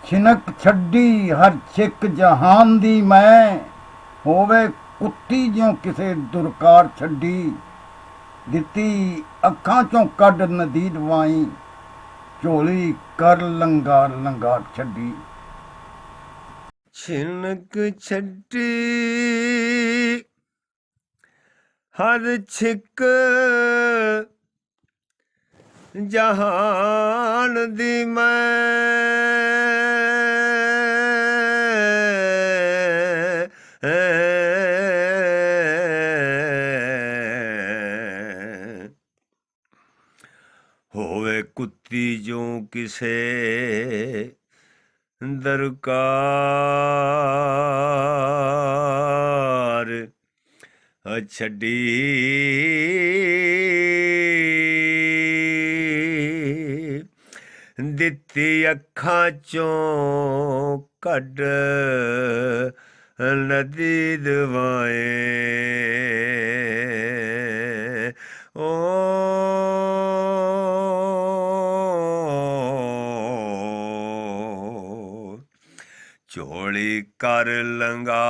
ਛਿਨਕ ਛੱਡੀ ਹਰ ਛਿੱਕ ਜਹਾਨ ਦੀ ਮੈਂ, ਹੋਵੇ ਕੁੱਤੀ ਜਿਉਂ ਕਿਸੇ ਦੁਰਕਾਰ ਛੱਡੀ। ਦਿੱਤੀ ਅੱਖਾਂ ਚੋਂ ਕੱਢ ਨਦੀਦ ਵਾਈ, ਝੋਲੀ ਕਰ ਲੰਗਾਰ ਲੰਗਾਰ ਛੱਡੀ। ਛਿਨਕ ਛੱਡੀ ਹਰ ਛਿੱਕ ਜਹਾਨ ਦੀ ਮੈਂ, ਹੋਵੇ ਕੁੱਤੀ ਜੋ ਕਿਸੇ ਦਰਕਾਰ ਛੱਡੀ। ਦਿੱਤੀ ਅੱਖਾਂ ਚੋਂ ਕੱਢ ਨਦੀ ਦਵਾਏ, ਓ ਝੋਲੀ ਕਰ ਲੰਗਾ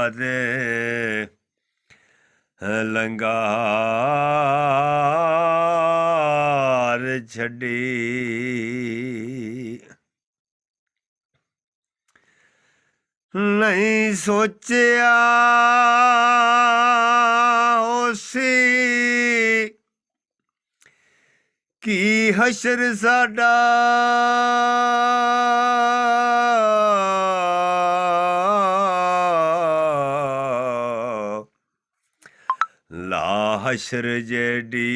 ਦੇ ਲੰਗਾਰ ਛੱਡੀ। ਨਹੀਂ ਸੋਚਿਆ ਉਸੀ ਕੀ ਹਸ਼ਰ ਸਾਡਾ, ਲਾ ਹਸ਼ਰ ਜਿਹੜੀ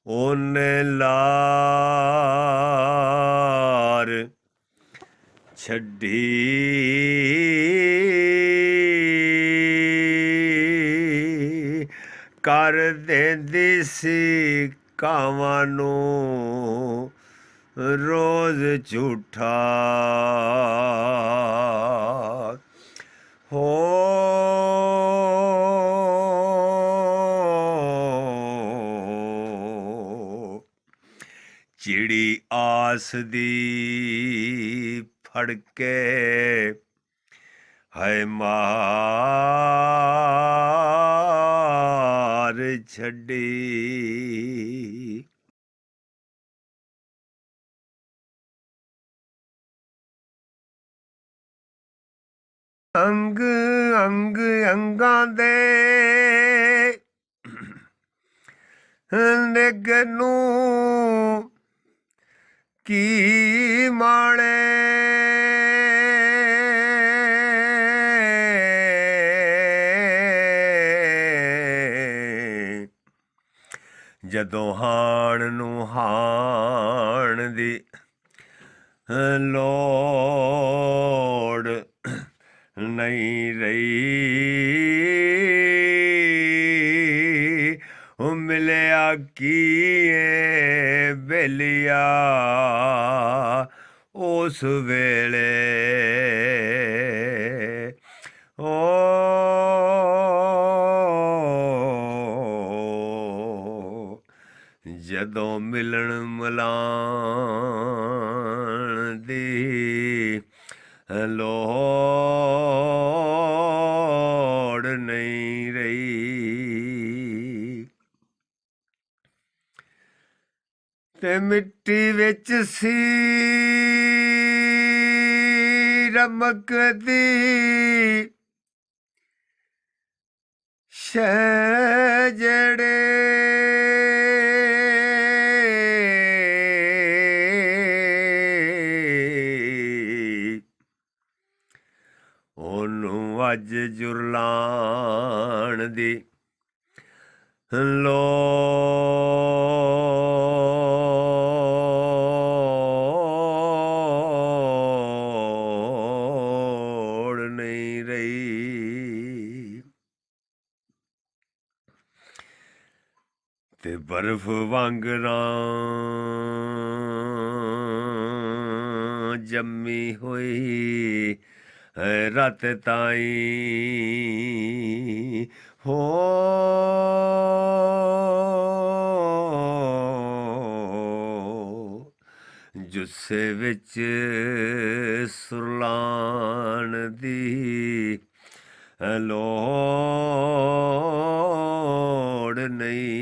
ਉਹਨੇ ਲਾਰ ਛੱਡੀ। ਕਰ ਦਿੰਦੀ ਸੀ ਕਾਵਾਂ ਨੂੰ ਰੋਜ਼ ਝੂਠਾ, ਹੋ ਚਿੜੀ ਆਸ ਦੀ ਫੜ ਕੇ ਹੈ ਮਾਰ ਛੱਡੀ। ਅੰਗ ਅੰਗ ਅੰਗਾਂ ਦੇ ਨਿੱਘ ਨੂੰ ਕੀ ਮਾਣੇ, ਜਦੋਂ ਹਾਣ ਨੂੰ ਹਾਣ ਦੀ ਲੋੜ ਨਹੀਂ ਰਹੀ, ਉਹ ਮਿਲਿਆ ਕੀਏ ਬੇਲੀਆ ਉਸ ਵੇਲੇ, ਓ ਜਦੋਂ ਮਿਲਣ ਮਿਲਾਣ ਦੀ ਲੋੜ ਨਹੀਂ ਰਹੀ, ਤੇ ਮਿੱਟੀ ਵਿੱਚ ਸੀ ਰਮਕਦੀ ਸ਼ੈ ਜਿਹੜੇ ਉਹਨੂੰ ਅੱਜ ਜੁਰਲਾਣ ਦੀ ਲੋੜ ਨਹੀਂ ਰਹੀ, ਤੇ ਬਰਫ਼ ਵਾਂਗਰਾਂ ਜੰਮੀ ਹੋਈ ਰਾਤ ਤਾਈਂ, ਹੋ ਜੁੱਸੇ ਵਿੱਚ ਸੁਰਲਾਣ ਦੀ ਲੋੜ ਨਹੀਂ।